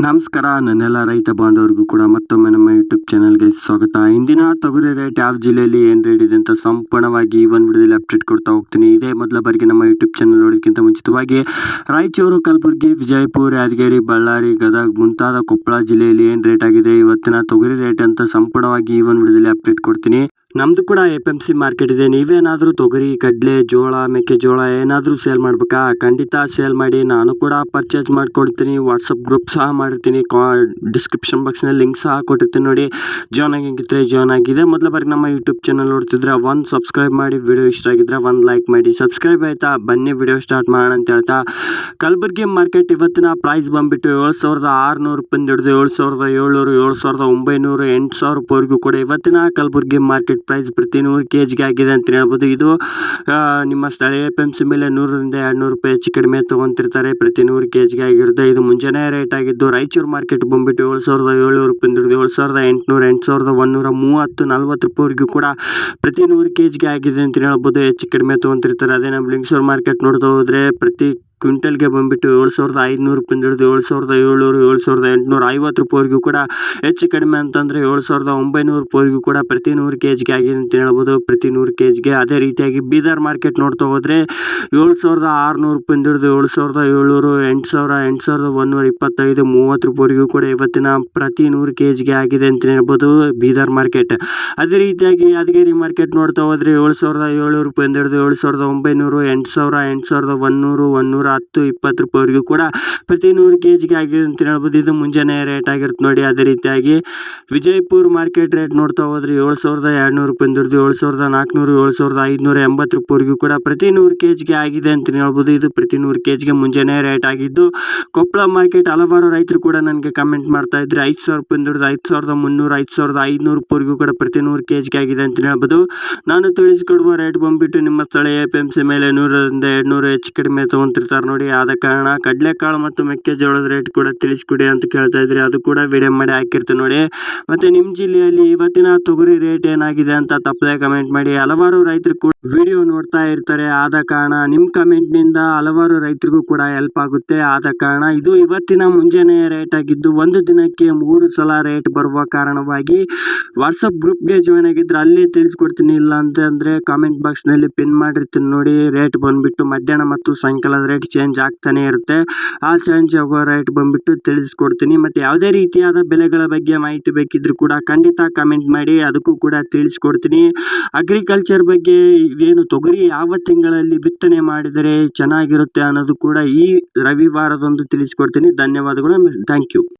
ನಮಸ್ಕಾರ, ನನ್ನೆಲ್ಲ ರೈತ ಬಾಂಧವರಿಗೂ ಕೂಡ ಮತ್ತೊಮ್ಮೆ ನಮ್ಮ ಯೂಟ್ಯೂಬ್ ಚಾನಲ್ಗೆ ಸ್ವಾಗತ. ಇಂದಿನ ತೊಗರಿ ರೇಟ್ ಯಾವ ಜಿಲ್ಲೆಯಲ್ಲಿ ಏನು ರೇಟ್ ಇದೆ ಅಂತ ಸಂಪೂರ್ಣವಾಗಿ ಈ ಒಂದು ವಿಡಿಯೋದಲ್ಲಿ ಅಪ್ಡೇಟ್ ಕೊಡ್ತಾ ಹೋಗ್ತೀನಿ. ಇದೇ ಮೊದಲ ಬಾರಿಗೆ ನಮ್ಮ ಯೂಟ್ಯೂಬ್ ಚಾನಲ್ ನೋಡೋದಕ್ಕಿಂತ ಮುಂಚಿತವಾಗಿ ರಾಯಚೂರು, ಕಲಬುರಗಿ, ವಿಜಯಪುರ, ಯಾದಗಿರಿ, ಬಳ್ಳಾರಿ, ಗದಗ ಮುಂತಾದ ಕೊಪ್ಪಳ ಜಿಲ್ಲೆಯಲ್ಲಿ ಏನು ರೇಟ್ ಆಗಿದೆ, ಇವತ್ತಿನ ತೊಗರಿ ರೇಟ್ ಅಂತ ಸಂಪೂರ್ಣವಾಗಿ ಈ ಒಂದು ವಿಡಿಯೋದಲ್ಲಿ ಅಪ್ಡೇಟ್ ಕೊಡ್ತೀನಿ. ನಮ್ಮದು ಕೂಡ APMC ಮಾರ್ಕೆಟ್ ಇದೆ. ನೀವೇನಾದರೂ ತೊಗರಿ, ಕಡಲೆ, ಜೋಳ, ಮೆಕ್ಕೆಜೋಳ ಏನಾದರೂ ಸೇಲ್ ಮಾಡಬೇಕಾ? ಖಂಡಿತ ಸೇಲ್ ಮಾಡಿ, ನಾನು ಕೂಡ ಪರ್ಚೇಸ್ ಮಾಡಿಕೊಡ್ತೀನಿ. ವಾಟ್ಸಪ್ ಗ್ರೂಪ್ ಸಹ ಮಾಡಿರ್ತೀನಿ. ಡಿಸ್ಕ್ರಿಪ್ಷನ್ ಬಾಕ್ಸ್ನಲ್ಲಿ ಲಿಂಕ್ ಸಹ ಕೊಟ್ಟಿರ್ತೀನಿ, ನೋಡಿ. ಜಾಯ್ನ್ ಆಗಿದ್ದರೆ ಜಾಯ್ನ್ ಆಗಿದೆ. ಮೊದಲ ಬಾರಿ ನಮ್ಮ ಯೂಟ್ಯೂಬ್ ಚಾನಲ್ ನೋಡ್ತಿದ್ರೆ ಒಂದು ಸಬ್ಸ್ಕ್ರೈಬ್ ಮಾಡಿ, ವಿಡಿಯೋ ಇಷ್ಟ ಆಗಿದ್ರೆ ಒಂದು ಲೈಕ್ ಮಾಡಿ. ಸಬ್ಸ್ಕ್ರೈಬ್ ಆಯಿತಾ? ಬನ್ನಿ ವಿಡಿಯೋ ಸ್ಟಾರ್ಟ್ ಮಾಡೋಣ ಅಂತ ಹೇಳ್ತಾ, ಕಲಬುರಗಿ ಮಾರ್ಕೆಟ್ ಇವತ್ತಿನ ಪ್ರೈಸ್ ಬಂದುಬಿಟ್ಟು 7,600 ರೂಪಾಯಿಂದ ಹಿಡಿದು 7,700, 7,900, 8,000 ರೂಪಾಯಿವರೆಗೂ ಕೂಡ ಇವತ್ತಿನ ಕಲಬುರಗಿ ಮಾರ್ಕೆಟ್ ಪ್ರೈಸ್ ಪ್ರತಿ 100 kg ಆಗಿದೆ ಅಂತ ಹೇಳ್ಬೋದು. ಇದು ನಿಮ್ಮ ಸ್ಥಳೀಯ APMC ಮೇಲೆ 100ರಿಂದ 200 ರೂಪಾಯಿ ಹೆಚ್ಚು ಕಡಿಮೆ ತೊಗೊತಿರ್ತಾರೆ. ಪ್ರತಿ 100 kg ಆಗಿರುತ್ತೆ. ಇದು ಮುಂಜಾನೆ ರೇಟ್ ಆಗಿದ್ದು ರಾಯಚೂರು ಮಾರ್ಕೆಟ್ ಬಂದುಬಿಟ್ಟು 7,700 ರೂಪಾಯಿಂದ ಹಿಡಿದು 7,800, 8,130, 40 ರೂಪಾಯಿವರೆಗೂ ಕೂಡ ಪ್ರತಿ 100 kg ಆಗಿದೆ ಅಂತ ಹೇಳ್ಬೋದು. ಹೆಚ್ಚು ಕಡಿಮೆ ತೊಗೊತಿರ್ತಾರೆ. ಅದೇ ನಮ್ಮ ಲಿಂಗಸೂರು ಮಾರ್ಕೆಟ್ ನೋಡ್ತಾ ಹೋದರೆ ಪ್ರತಿ ಕ್ವಿಂಟಲ್ಗೆ ಬಂದುಬಿಟ್ಟು 7,500 ರೂಪಾಯಿಂದ ಹಿಡಿದು 7,700, 7,850 ರೂಪಾಯಿವರೆಗೂ ಕೂಡ ಹೆಚ್ಚು ಕಡಿಮೆ ಅಂತಂದರೆ 7,900 ರೂಪಾಯಿವರೆಗೂ ಕೂಡ ಪ್ರತಿ 100 kg ಆಗಿದೆ ಅಂತ ಹೇಳ್ಬೋದು. ಪ್ರತಿ 100 kg. ಅದೇ ರೀತಿಯಾಗಿ ಬೀದರ್ ಮಾರ್ಕೆಟ್ ನೋಡ್ತಾ ಹೋದರೆ 7,600 ರೂಪಾಯಿಂದ ಹಿಡಿದು 7,700, 8,000, 8,125, 30 ರೂಪಾಯಿವರೆಗೂ ಕೂಡ ಇವತ್ತಿನ ಪ್ರತಿ 100 kg ಆಗಿದೆ ಅಂತ ಹೇಳ್ಬೋದು ಬೀದರ್ ಮಾರ್ಕೆಟ್. ಅದೇ ರೀತಿಯಾಗಿ ಯಾದಗಿರಿ ಮಾರ್ಕೆಟ್ ನೋಡ್ತಾ ಹೋದರೆ 7,700 ರೂಪಾಯಿಂದ ಹಿಡಿದು 7,900, 8,000, 8,100, 110, 20 ರೂಪಾಯಿವರೆಗೂ ಕೂಡ ಪ್ರತಿ 100 kg ಆಗಿದೆ ಅಂತ ಹೇಳ್ಬೋದು. ಇದು ಮುಂಜಾನೆ ರೇಟ್ ಆಗಿರುತ್ತೆ, ನೋಡಿ. ಅದೇ ರೀತಿಯಾಗಿ ವಿಜಯಪುರ ಮಾರ್ಕೆಟ್ ರೇಟ್ ನೋಡ್ತಾ ಹೋದರೆ 7,200 ರೂಪಾಯಿಂದ ಹಿಡಿದು 7,400, 7,580 ರೂಪಾಯಿವರೆಗೂ ಕೂಡ ಪ್ರತಿ 100 kg ಆಗಿದೆ ಅಂತ ಹೇಳ್ಬೋದು. ಇದು ಪ್ರತಿ 100 kg ಮುಂಜಾನೆ ರೇಟ್ ಆಗಿದ್ದು. ಕೊಪ್ಪಳ ಮಾರ್ಕೆಟ್ ಹಲವಾರು ರೈತರು ಕೂಡ ನನಗೆ ಕಮೆಂಟ್ ಮಾಡ್ತಾ ಇದ್ರೆ 5,000 ರೂಪಾಯಿಂದ ಹಿಡಿದು 5,300, 5,500 ರೂಪಾಯಿವರೆಗೂ ಕೂಡ ಪ್ರತಿ 100 kg ಆಗಿದೆ ಅಂತ ಹೇಳ್ಬೋದು. ನಾನು ತಿಳಿಸಿಕೊಡುವ ರೇಟ್ ಬಂದುಬಿಟ್ಟು ನಿಮ್ಮ ಸ್ಥಳೀಯ APMC ಮೇಲೆ 100ರಿಂದ 200 ಹೆಚ್ಚು ಕಡಿಮೆ ತೊಗೊತಿರ್ತಾರೆ, ನೋಡಿ. ಆದ ಕಾರಣ ಕಡಲೆಕಾಳು ಮತ್ತು ಮೆಕ್ಕೆಜೋಳದ ರೇಟ್ ಕೂಡ ತಿಳಿಸ್ಕೊಡಿ ಅಂತ ಕೇಳ್ತಾ ಇದ್ರಿ. ಅದು ಕೂಡ ವಿಡಿಯೋ ಮಾಡಿ ಹಾಕಿರ್ತೀನಿ, ನೋಡಿ. ಮತ್ತು ನಿಮ್ಮ ಜಿಲ್ಲೆಯಲ್ಲಿ ಇವತ್ತಿನ ತೊಗರಿ ರೇಟ್ ಏನಾಗಿದೆ ಅಂತ ತಪ್ಪದೆ ಕಮೆಂಟ್ ಮಾಡಿ. ಹಲವಾರು ರೈತರು ಕೂಡ ವಿಡಿಯೋ ನೋಡ್ತಾ ಇರ್ತಾರೆ. ಆದ ಕಾರಣ ನಿಮ್ಮ ಕಮೆಂಟ್ನಿಂದ ಹಲವಾರು ರೈತರಿಗೂ ಕೂಡ ಹೆಲ್ಪ್ ಆಗುತ್ತೆ. ಆದ ಕಾರಣ ಇದು ಇವತ್ತಿನ ಮುಂಜಾನೆ ರೇಟ್ ಆಗಿದ್ದು ಒಂದು ದಿನಕ್ಕೆ 3 ಸಲ ರೇಟ್ ಬರುವ ಕಾರಣವಾಗಿ ವಾಟ್ಸಪ್ ಗ್ರೂಪ್ಗೆ ಜಾಯ್ನ್ ಆಗಿದ್ರೆ ಅಲ್ಲೇ ತಿಳಿಸ್ಕೊಡ್ತೀನಿ. ಇಲ್ಲ ಅಂತಂದರೆ ಕಾಮೆಂಟ್ ಬಾಕ್ಸ್ನಲ್ಲಿ ಪಿನ್ ಮಾಡಿರ್ತೀನಿ, ನೋಡಿ. ರೇಟ್ ಬಂದುಬಿಟ್ಟು ಮಧ್ಯಾಹ್ನ ಮತ್ತು ಸಾಯಂಕಾಲದ ರೇಟ್ ಚೇಂಜ್ ಆಗ್ತಾನೆ ಇರುತ್ತೆ. ಆ ಚೇಂಜ್ ಆಗೋ ರೇಟ್ ಬಂದುಬಿಟ್ಟು ತಿಳಿಸ್ಕೊಡ್ತೀನಿ. ಮತ್ತು ಯಾವುದೇ ರೀತಿಯಾದ ಬೆಲೆಗಳ ಬಗ್ಗೆ ಮಾಹಿತಿ ಬೇಕಿದ್ರೂ ಕೂಡ ಖಂಡಿತ ಕಮೆಂಟ್ ಮಾಡಿ, ಅದಕ್ಕೂ ಕೂಡ ತಿಳಿಸ್ಕೊಡ್ತೀನಿ. ಅಗ್ರಿಕಲ್ಚರ್ ಬಗ್ಗೆ ಏನು ತೊಗರಿ ಯಾವ ತಿಂಗಳಲ್ಲಿ ಬಿತ್ತನೆ ಮಾಡಿದರೆ ಚೆನ್ನಾಗಿರುತ್ತೆ ಅನ್ನೋದು ಕೂಡ ಈ ರವಿವಾರದಂದು ತಿಳಿಸ್ಕೊಡ್ತೀನಿ. ಧನ್ಯವಾದಗಳು. Thank you.